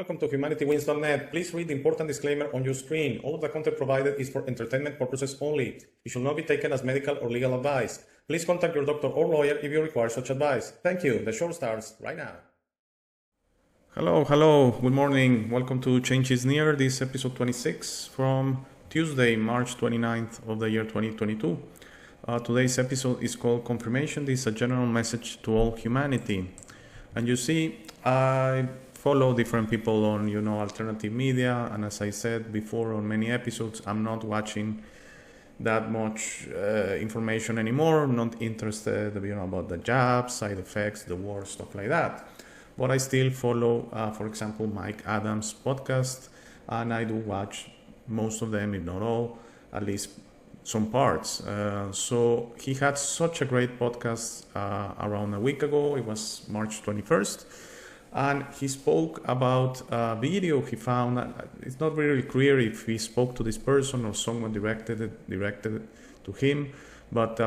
Welcome to HumanityWins.net. Please read the important disclaimer on your screen. All of the content provided is for entertainment purposes only. It should not be taken as medical or legal advice. Please contact your doctor or lawyer if you require such advice. Thank you. The show starts right now. Hello. Good morning. Welcome to Change is Near. This is episode 26 from Tuesday, March 29th of the year 2022. Today's episode is called Confirmation. This is a general message to all humanity. And you see, I follow different people on, alternative media. And as I said before on many episodes, I'm not watching that much information anymore. I'm not interested, about the jabs, side effects, the war, stuff like that. But I still follow, for example, Mike Adams' podcast. And I do watch most of them, if not all, at least some parts. So he had such a great podcast around a week ago. It was March 21st. And he spoke about a video he found. It's not really clear if he spoke to this person or someone directed it to him. But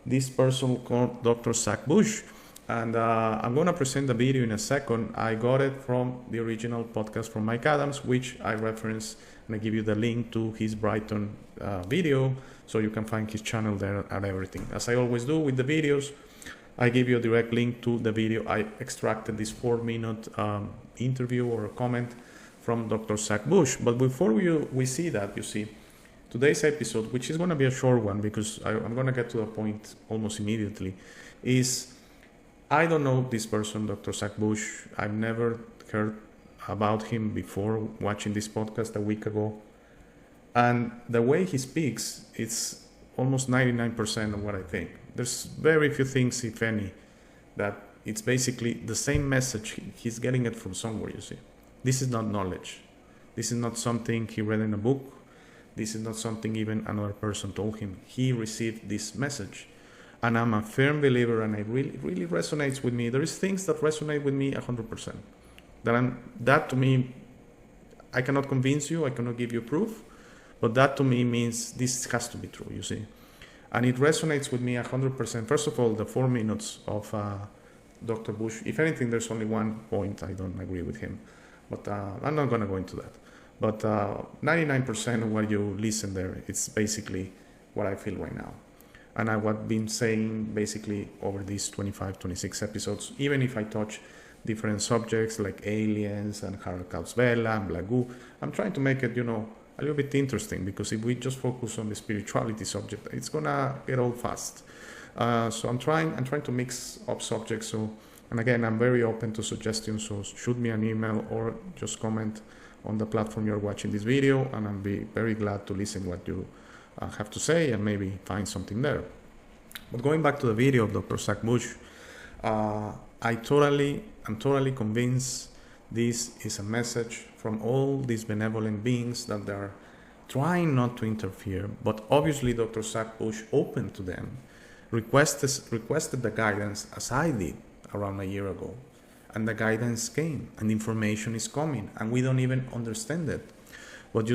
this person called Dr. Zach Bush. And I'm going to present the video in a second. I got it from the original podcast from Mike Adams, which I reference, and I give you the link to his Brighton video, so you can find his channel there and everything. As I always do with the videos, I give you a direct link to the video. I extracted this 4-minute interview or a comment from Dr. Zach Bush. But before we see that, today's episode, which is going to be a short one because I'm going to get to the point almost immediately, is I don't know this person, Dr. Zach Bush. I've never heard about him before watching this podcast a week ago. And the way he speaks, it's almost 99% of what I think. There's very few things, if any, that it's basically the same message. He's getting it from somewhere, This is not knowledge. This is not something he read in a book. This is not something even another person told him. He received this message. And I'm a firm believer, and it really resonates with me. There is things that resonate with me 100%. That to me, I cannot convince you, I cannot give you proof, but that to me means this has to be true, And it resonates with me 100%. First of all, the 4 minutes of Dr. Bush, if anything, there's only one point I don't agree with him, but I'm not going to go into that. But 99% of what you listen there, it's basically what I feel right now. And I've been saying basically over these 25, 26 episodes, even if I touch different subjects like aliens and Holocaust Vela and Blagu, I'm trying to make it, a little bit interesting, because if we just focus on the spirituality subject, it's gonna get old fast. So I'm trying to mix up subjects. So, and again, I'm very open to suggestions. So shoot me an email or just comment on the platform you're watching this video, and I'll be very glad to listen what you have to say and maybe find something there. But going back to the video of Dr. Zach Bush, I'm totally convinced this is a message from all these benevolent beings that they're trying not to interfere, but obviously Dr. Zach Bush opened to them, requested the guidance as I did around a year ago, and the guidance came, and information is coming, and we don't even understand it. But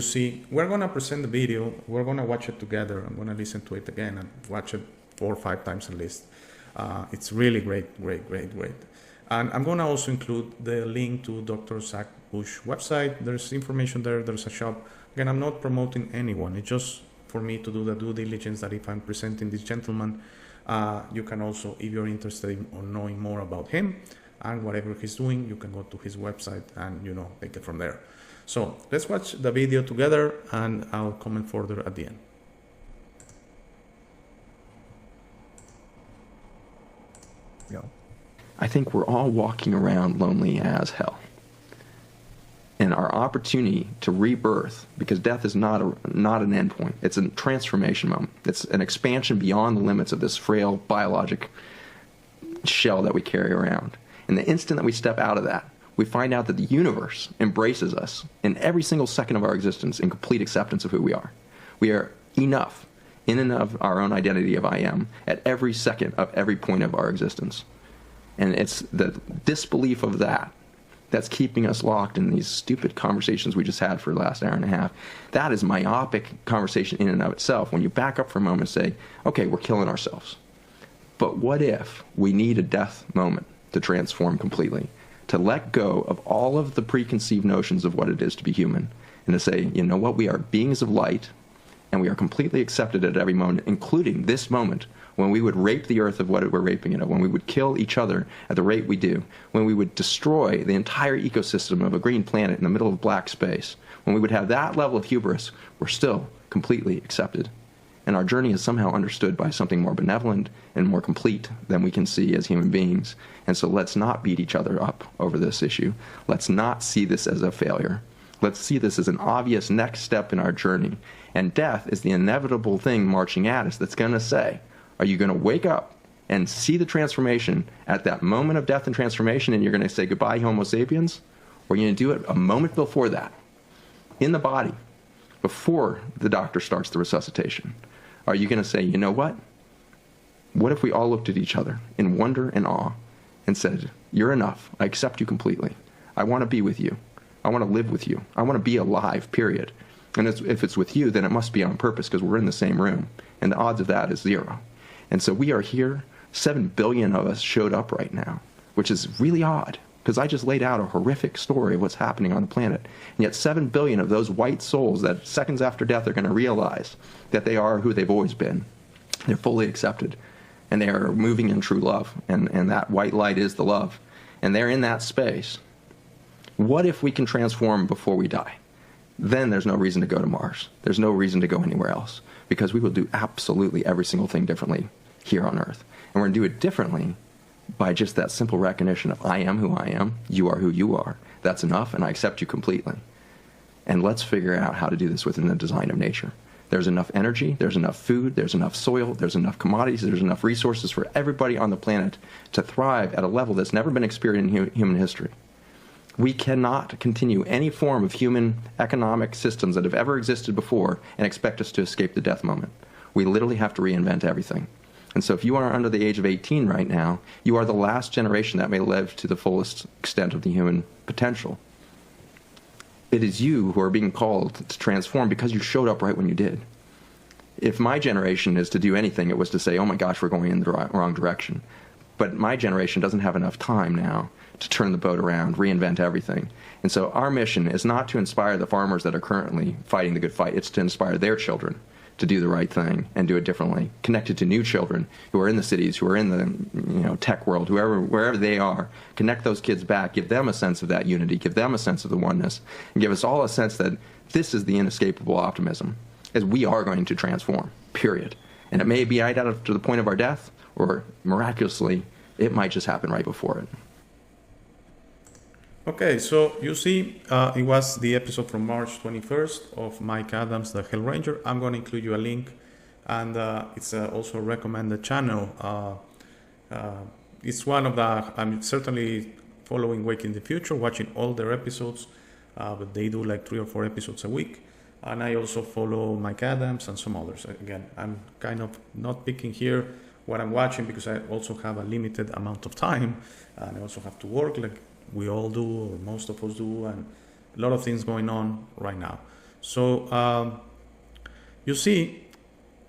we're going to present the video, we're going to watch it together, I'm going to listen to it again and watch it 4 or 5 times at least. It's really great. And I'm going to also include the link to Dr. Zach Bush website. There's information there, there's a shop. Again, I'm not promoting anyone, it's just for me to do the due diligence that if I'm presenting this gentleman, you can also, if you're interested in knowing more about him and whatever he's doing, you can go to his website and, take it from there. So let's watch the video together, and I'll comment further at the end. I think we're all walking around lonely as hell. And our opportunity to rebirth, because death is not an end point, it's a transformation moment. It's an expansion beyond the limits of this frail biologic shell that we carry around. And the instant that we step out of that, we find out that the universe embraces us in every single second of our existence in complete acceptance of who we are. We are enough in and of our own identity of I am at every second of every point of our existence. And it's the disbelief of that that's keeping us locked in these stupid conversations we just had for the last hour and a half. That is myopic conversation in and of itself. When you back up for a moment and say, okay, we're killing ourselves. But what if we need a death moment to transform completely? to let go of all of the preconceived notions of what it is to be human, and to say, you know what, we are beings of light, and we are completely accepted at every moment, including this moment, when we would rape the earth of what we're raping it of, when we would kill each other at the rate we do, when we would destroy the entire ecosystem of a green planet in the middle of black space, when we would have that level of hubris, we're still completely accepted. And our journey is somehow understood by something more benevolent and more complete than we can see as human beings. And so let's not beat each other up over this issue. Let's not see this as a failure. Let's see this as an obvious next step in our journey. And death is the inevitable thing marching at us that's going to say, are you going to wake up and see the transformation at that moment of death and transformation, and you're going to say goodbye, Homo sapiens? Or are you going to do it a moment before that, in the body, before the doctor starts the resuscitation? Are you going to say, you know what? What if we all looked at each other in wonder and awe and said, you're enough. I accept you completely. I want to be with you. I want to live with you. I want to be alive, period. And if it's with you, then it must be on purpose because we're in the same room. And the odds of that is 0. And so we are here. 7 billion of us showed up right now, which is really odd because I just laid out a horrific story of what's happening on the planet. And yet 7 billion of those white souls that seconds after death are going to realize that they are who they've always been. They're fully accepted. And they are moving in true love. And that white light is the love. And they're in that space. What if we can transform before we die? Then there's no reason to go to Mars. There's no reason to go anywhere else. Because we will do absolutely every single thing differently here on Earth. And we're going to do it differently by just that simple recognition of I am who I am, you are who you are. That's enough, and I accept you completely. And let's figure out how to do this within the design of nature. There's enough energy, there's enough food, there's enough soil, there's enough commodities, there's enough resources for everybody on the planet to thrive at a level that's never been experienced in human history. We cannot continue any form of human economic systems that have ever existed before and expect us to escape the death moment. We literally have to reinvent everything. And so if you are under the age of 18 right now, you are the last generation that may live to the fullest extent of the human potential. It is you who are being called to transform because you showed up right when you did. If my generation is to do anything, it was to say, oh my gosh, we're going in the wrong direction. But my generation doesn't have enough time now to turn the boat around, reinvent everything. And so our mission is not to inspire the farmers that are currently fighting the good fight. It's to inspire their children to do the right thing and do it differently, connected to new children who are in the cities, who are in the tech world, wherever they are. Connect those kids back, give them a sense of that unity, give them a sense of the oneness, and give us all a sense that this is the inescapable optimism, as we are going to transform, period. And it may be right out to the point of our death, or miraculously, it might just happen right before it. Okay, so you see, it was the episode from March 21st of Mike Adams, the Hell Ranger. I'm going to include you a link, and it's also a recommended channel. It's one of the, I'm certainly following Wake in the Future, watching all their episodes, but they do like 3 or 4 episodes a week. And I also follow Mike Adams and some others. Again, I'm kind of not picking here what I'm watching because I also have a limited amount of time, and I also have to work like we all do, or most of us do, and a lot of things going on right now. So you see,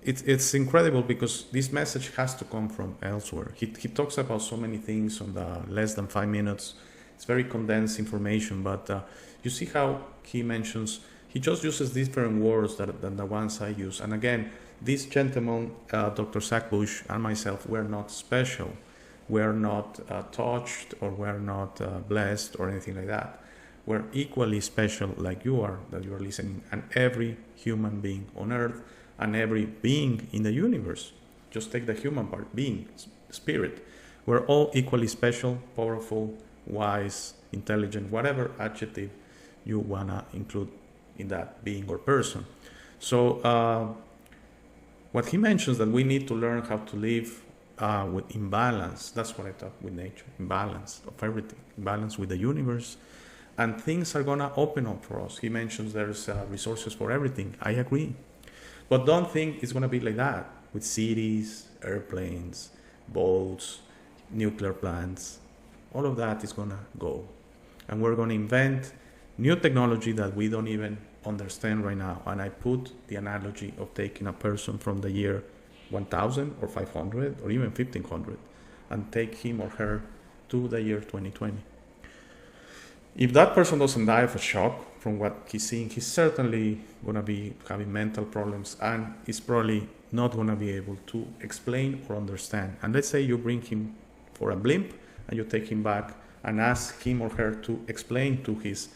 it's incredible because this message has to come from elsewhere. He talks about so many things on the less than 5 minutes. It's very condensed information, but you see how he mentions, he just uses different words than the ones I use. And again, this gentleman, Dr. Zach Bush, and myself, we're not special. We're not touched, or we're not blessed or anything like that. We're equally special like you are, that you are listening, and every human being on earth and every being in the universe. Just take the human part, being, spirit. We're all equally special, powerful, wise, intelligent, whatever adjective you want to include in that being or person. So what he mentions that we need to learn how to live with imbalance. That's what I talk with nature, imbalance of everything, imbalance with the universe, and things are gonna open up for us. He mentions there's resources for everything. I agree, but don't think it's gonna be like that with cities, airplanes, boats, nuclear plants. All of that is gonna go, and we're gonna invent new technology that we don't even understand right now. And I put the analogy of taking a person from the year 1000 or 500 or even 1500 and take him or her to the year 2020. If that person doesn't die of a shock from what he's seeing, he's certainly going to be having mental problems and is probably not going to be able to explain or understand. And let's say you bring him for a blimp and you take him back and ask him or her to explain to his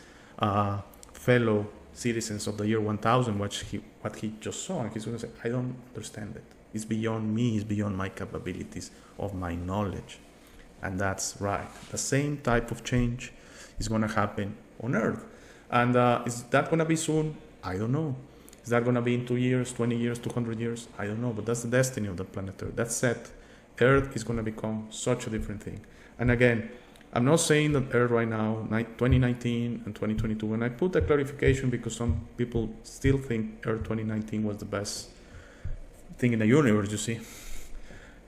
fellow citizens of the year 1000 what he just saw, and he's going to say, I don't understand it. It's beyond me, it's beyond my capabilities of my knowledge. And that's right. The same type of change is going to happen on Earth. And is that going to be soon? I don't know. Is that going to be in 2 years, 20 years, 200 years? I don't know. But that's the destiny of the planet Earth. That's set. Earth is going to become such a different thing. And again, I'm not saying that Earth right now, 2019 and 2022, and I put a clarification because some people still think Earth 2019 was the best thing in the universe, you see.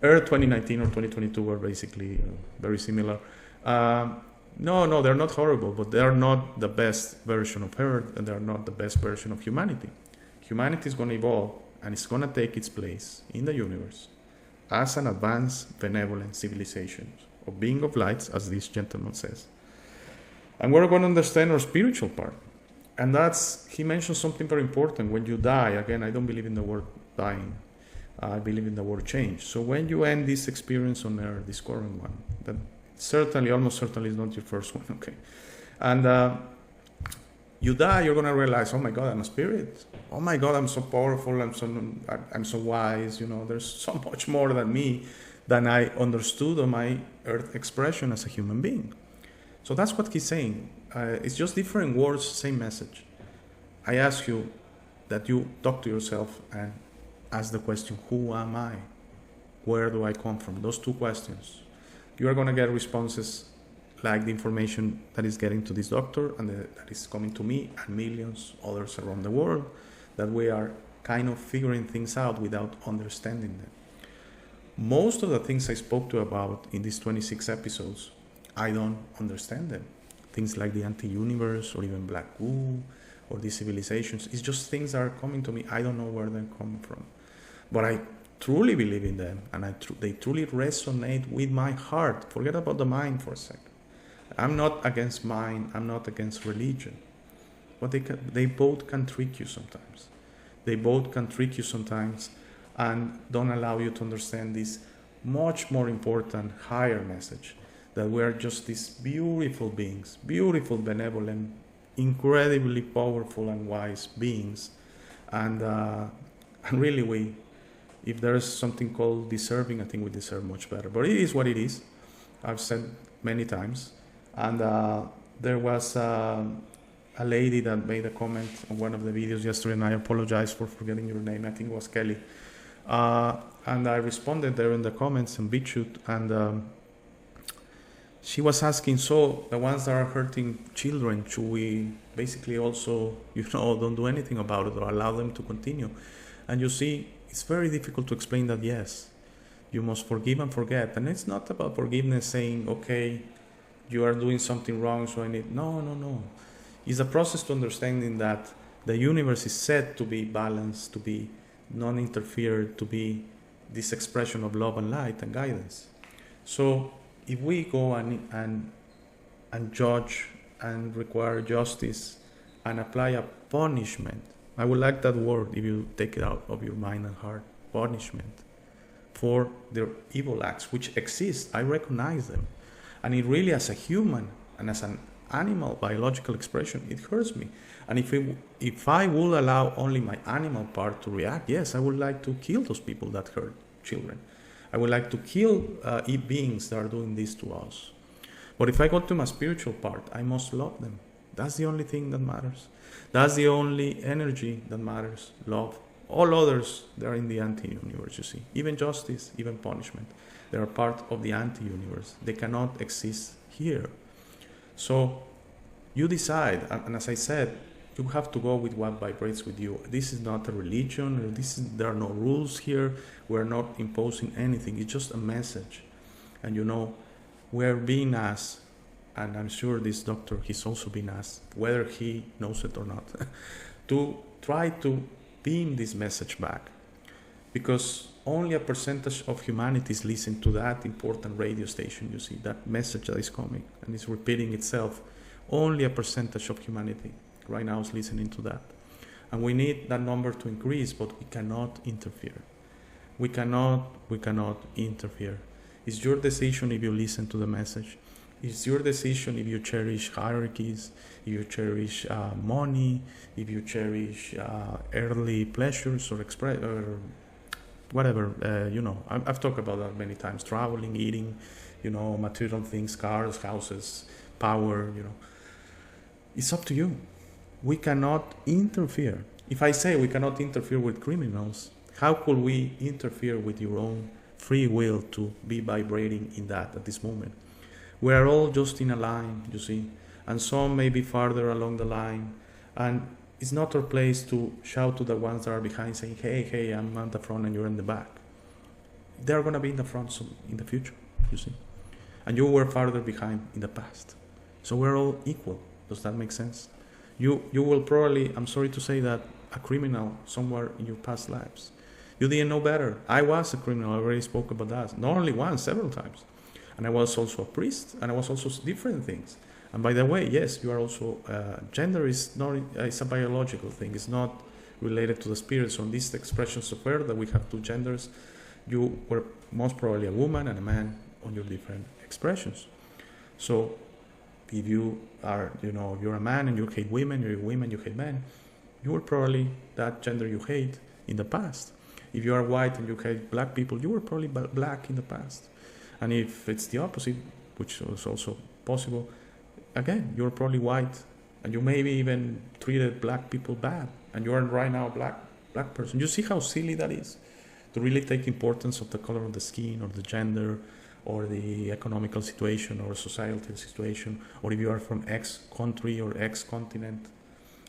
Earth 2019 or 2022 were basically very similar. No, they're not horrible, but they are not the best version of Earth, and they're not the best version of humanity. Humanity is going to evolve, and it's going to take its place in the universe as an advanced, benevolent civilization, of being of lights, as this gentleman says. And we're going to understand our spiritual part. And he mentioned something very important. When you die, again, I don't believe in the word dying. I believe in the word change. So when you end this experience on Earth, this current one, that certainly, almost certainly is not your first one, okay? And you die, you're going to realize, oh my God, I'm a spirit. Oh my God, I'm so powerful, I'm so wise, there's so much more than me than I understood on my Earth expression as a human being. So that's what he's saying. It's just different words, same message. I ask you that you talk to yourself and ask the question, who am I? Where do I come from? Those two questions. You are going to get responses like the information that is getting to this doctor and that is coming to me and millions others around the world, that we are kind of figuring things out without understanding them. Most of the things I spoke to about in these 26 episodes, I don't understand them. Things like the anti-universe or even black goo or these civilizations, it's just things that are coming to me. I don't know where they're coming from. But I truly believe in them, and they truly resonate with my heart. Forget about the mind for a second. I'm not against mind, I'm not against religion. But they both can trick you sometimes. They both can trick you sometimes and don't allow you to understand this much more important, higher message, that we are just these beautiful beings, beautiful, benevolent, incredibly powerful and wise beings. And really, if there is something called deserving, I think we deserve much better. But it is what it is. I've said many times. And there was a lady that made a comment on one of the videos yesterday, and I apologize for forgetting your name. I think it was Kelly. And I responded there in the comments and BitChute, and she was asking, so the ones that are hurting children, should we basically also, don't do anything about it or allow them to continue? And you see, it's very difficult to explain that, yes, you must forgive and forget. And it's not about forgiveness saying, okay, you are doing something wrong, so I need... No. It's a process to understanding that the universe is set to be balanced, to be non-interfered, to be this expression of love and light and guidance. So if we go and judge and require justice and apply a punishment, I would like that word if you take it out of your mind and heart, punishment, for their evil acts, which exist. I recognize them. And it really, as a human and as an animal biological expression, it hurts me. And if I will allow only my animal part to react, yes, I would like to kill those people that hurt children. I would like to kill beings that are doing this to us. But if I go to my spiritual part, I must love them. That's the only thing that matters. That's the only energy that matters, love. All others, they're in the anti-universe, you see. Even justice, even punishment, they are part of the anti-universe. They cannot exist here. So you decide, and as I said, you have to go with what vibrates with you. This is not a religion. There are no rules here. We're not imposing anything. It's just a message. And we're being asked, and I'm sure this doctor, he's also been asked, whether he knows it or not, to try to beam this message back. Because only a percentage of humanity is listening to that important radio station, you see, that message that is coming and is repeating itself Only a percentage of humanity right now is listening to that. And we need that number to increase, but we cannot interfere. We cannot interfere. It's your decision if you listen to the message. It's your decision if you cherish hierarchies, if you cherish money, if you cherish earthly pleasures or whatever. I've talked about that many times. Traveling, eating, material things, cars, houses, power. It's up to you. We cannot interfere. If I say we cannot interfere with criminals, how could we interfere with your own free will to be vibrating in that at this moment? We are all just in a line, you see, and some may be farther along the line, and it's not our place to shout to the ones that are behind saying, hey, I'm at the front and you're in the back. They're going to be in the front in the future, you see, and you were farther behind in the past. So we're all equal. Does that make sense? You will probably, I'm sorry to say that, a criminal somewhere in your past lives. You didn't know better. I was a criminal. I already spoke about that. Not only once, several times. And I was also a priest, and I was also different things. And by the way, yes, you are also, gender is not, it's a biological thing. It's not related to the spirit. So in these expressions of earth that we have two genders, you were most probably a woman and a man on your different expressions. So if you are, you're a man and you hate women, you're a woman, you hate men, you were probably that gender you hate in the past. If you are white and you hate black people, you were probably black in the past. And if it's the opposite, which is also possible, again, you're probably white and you maybe even treated black people bad and you are right now a black person. You see how silly that is? To really take importance of the color of the skin or the gender or the economical situation or societal situation, or if you are from X country or X continent.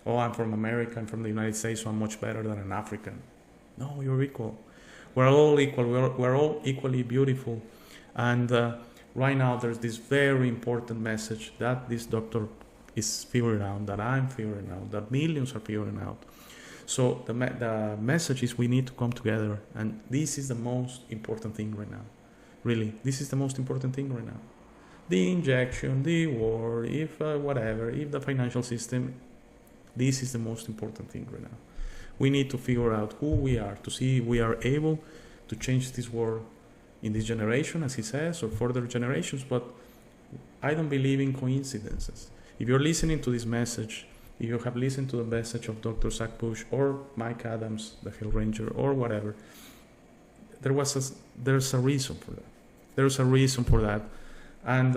Oh, I'm from America, I'm from the United States, so I'm much better than an African. No, you're equal. We're all equal. We're all equally beautiful. And right now, there's this very important message that this doctor is figuring out, that I'm figuring out, that millions are figuring out. So the message is we need to come together. And this is the most important thing right now. Really, this is the most important thing right now. The injection, the war, if whatever, if the financial system, this is the most important thing right now. We need to figure out who we are, to see if we are able to change this world in this generation, as he says, or further generations. But I don't believe in coincidences. If you're listening to this message, if you have listened to the message of Dr. Zach Bush or Mike Adams, the Hell Ranger, or whatever, there's a reason for that. There's a reason for that. And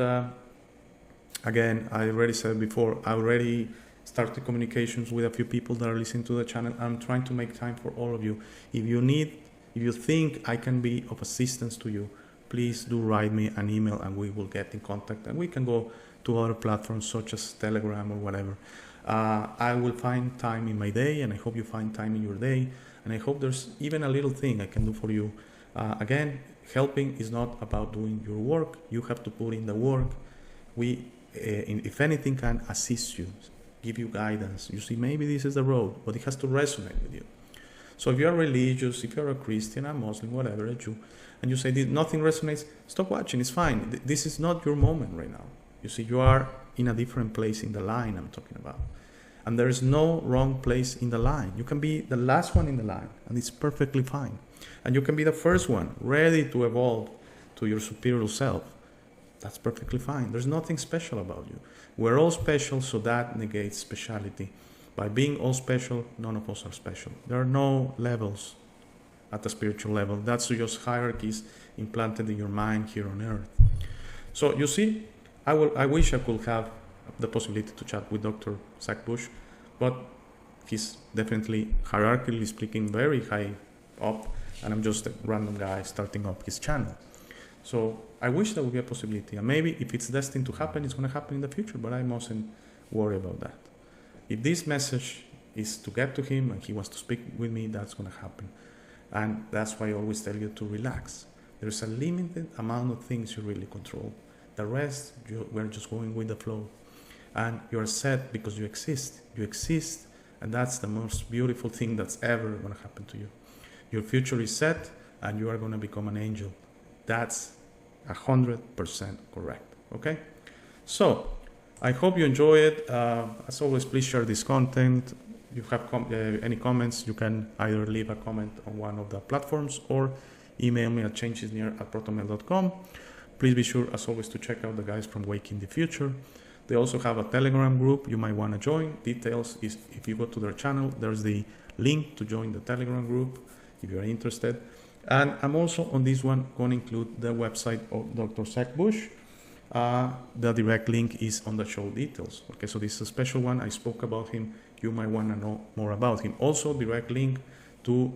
again, I already said before, I already started communications with a few people that are listening to the channel. I'm trying to make time for all of you. If you think I can be of assistance to you, please do write me an email and we will get in contact and we can go to other platforms such as Telegram or whatever. I will find time in my day, and I hope you find time in your day, and I hope there's even a little thing I can do for you. Again, helping is not about doing your work. You have to put in the work. We, if anything, can assist you, give you guidance. You see, maybe this is the road, but it has to resonate with you. So if you're religious, if you're a Christian, a Muslim, whatever, a Jew, and you say nothing resonates, stop watching. It's fine. This is not your moment right now. You see, you are in a different place in the line I'm talking about. And there is no wrong place in the line. You can be the last one in the line, and it's perfectly fine. And you can be the first one, ready to evolve to your superior self. That's perfectly fine. There's nothing special about you. We're all special, so that negates speciality. By being all special, none of us are special. There are no levels at the spiritual level. That's just hierarchies implanted in your mind here on earth. So you see, I wish I could have the possibility to chat with Dr. Zach Bush, but he's definitely, hierarchically speaking, very high up, and I'm just a random guy starting up his channel. So I wish there would be a possibility, and maybe if it's destined to happen, it's going to happen in the future, but I mustn't worry about that. If this message is to get to him and he wants to speak with me, that's going to happen. And that's why I always tell you to relax. There's a limited amount of things you really control. The rest, we're just going with the flow. And you're set because you exist. You exist, and that's the most beautiful thing that's ever going to happen to you. Your future is set, and you are going to become an angel. That's 100% correct. Okay? So, I hope you enjoy it. As always, please share this content. If you have any comments, you can either leave a comment on one of the platforms or email me at changesnear@protonmail.com. Please be sure, as always, to check out the guys from Wake in the Future. They also have a Telegram group you might want to join. Details is if you go to their channel, there's the link to join the Telegram group if you're interested. And I'm also on this one going to include the website of Dr. Zach Bush. The direct link is on the show details. Okay, so this is a special one. I spoke about him. You might want to know more about him. Also, direct link to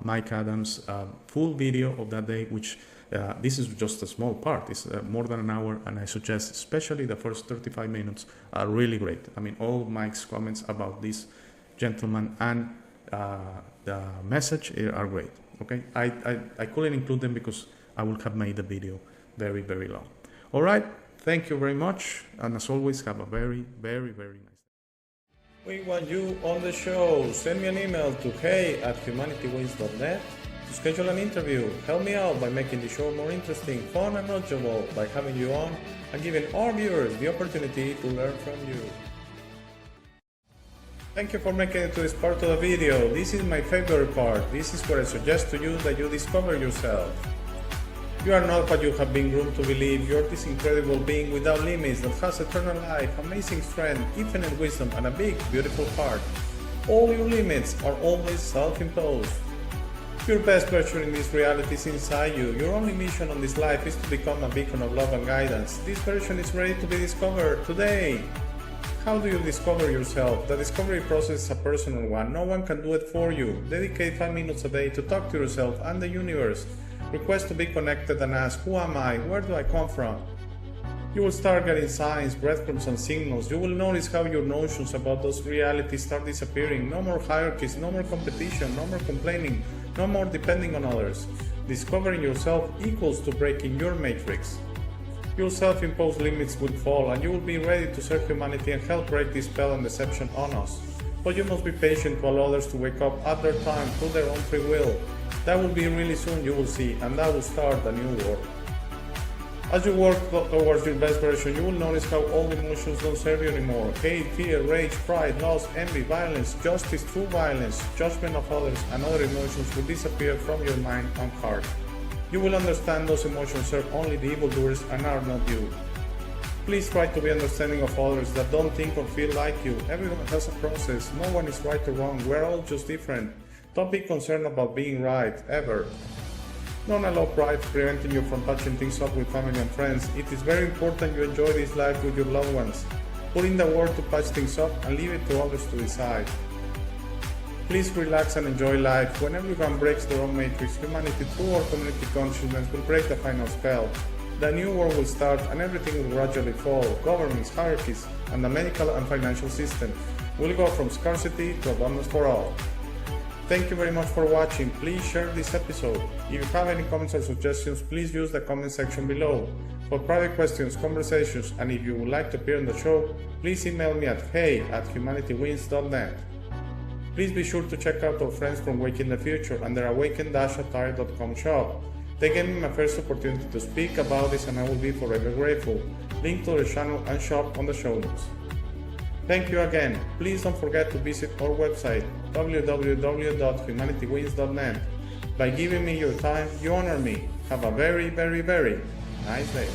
Mike Adams' full video of that day, which this is just a small part. It's more than an hour, and I suggest especially the first 35 minutes are really great. I mean, all Mike's comments about this gentleman and the message are great. Okay, I couldn't include them because I would have made the video very, very long. All right, thank you very much, and as always, have a very, very, very nice day. We want you on the show. Send me an email to hey@humanitywins.net to schedule an interview. Help me out by making the show more interesting, fun, and knowledgeable by having you on and giving our viewers the opportunity to learn from you. Thank you for making it to this part of the video. This is my favorite part. This is where I suggest to you that you discover yourself. You are not what you have been groomed to believe. You are this incredible being without limits that has eternal life, amazing strength, infinite wisdom, and a big, beautiful heart. All your limits are always self-imposed. Your best version in this reality is inside you. Your only mission on this life is to become a beacon of love and guidance. This version is ready to be discovered today. How do you discover yourself? The discovery process is a personal one. No one can do it for you. Dedicate 5 minutes a day to talk to yourself and the universe. Request to be connected and ask, who am I? Where do I come from? You will start getting signs, breadcrumbs, and signals. You will notice how your notions about those realities start disappearing. No more hierarchies, no more competition, no more complaining, no more depending on others. Discovering yourself equals to breaking your matrix. Your self-imposed limits will fall, and you will be ready to serve humanity and help break this spell and deception on us. But you must be patient to allow others to wake up at their time through their own free will. That will be really soon, you will see, and that will start a new world. As you work towards your best version, you will notice how all emotions don't serve you anymore. Hate, fear, rage, pride, loss, envy, violence, justice, true violence, judgment of others, and other emotions will disappear from your mind and heart. You will understand those emotions serve only the evildoers and are not you. Please try to be understanding of others that don't think or feel like you. Everyone has a process. No one is right or wrong. We're all just different. Don't be concerned about being right, ever. Don't allow pride preventing you from patching things up with family and friends. It is very important you enjoy this life with your loved ones. Put in the work to patch things up and leave it to others to decide. Please relax and enjoy life. When everyone breaks their own matrix, humanity through our community consciousness will break the final spell. The new world will start and everything will gradually fall. Governments, hierarchies, and the medical and financial system will go from scarcity to abundance for all. Thank you very much for watching. Please share this episode. If you have any comments or suggestions, please use the comment section below. For private questions, conversations, and if you would like to appear on the show, please email me at hey@humanitywins.net. Please be sure to check out our friends from Wake in the Future and their awaken-attire.com shop. They gave me my first opportunity to speak about this and I will be forever grateful. Link to their channel and shop on the show notes. Thank you again. Please don't forget to visit our website www.humanitywins.net. By giving me your time, you honor me. Have a very, very, very nice day.